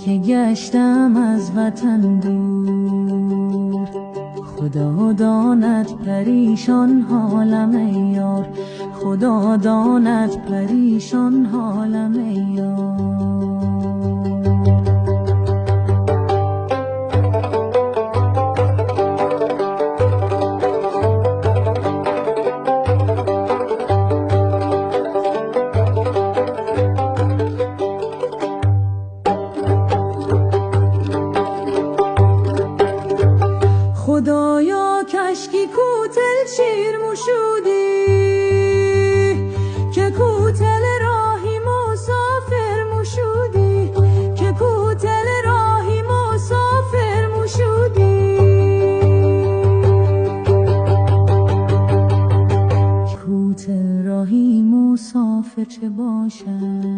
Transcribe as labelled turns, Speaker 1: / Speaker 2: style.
Speaker 1: که گشتم از وطن دور. خدا داند پریشان حالم ای یار، خدا داند پریشان حالم ای یار. خدایا کشکی کوتل شیر موشودی، که کوتل راهی مسافر موشودی، که کوتل راهی مسافر موشودی. کوتل راهی مسافر چه باشد،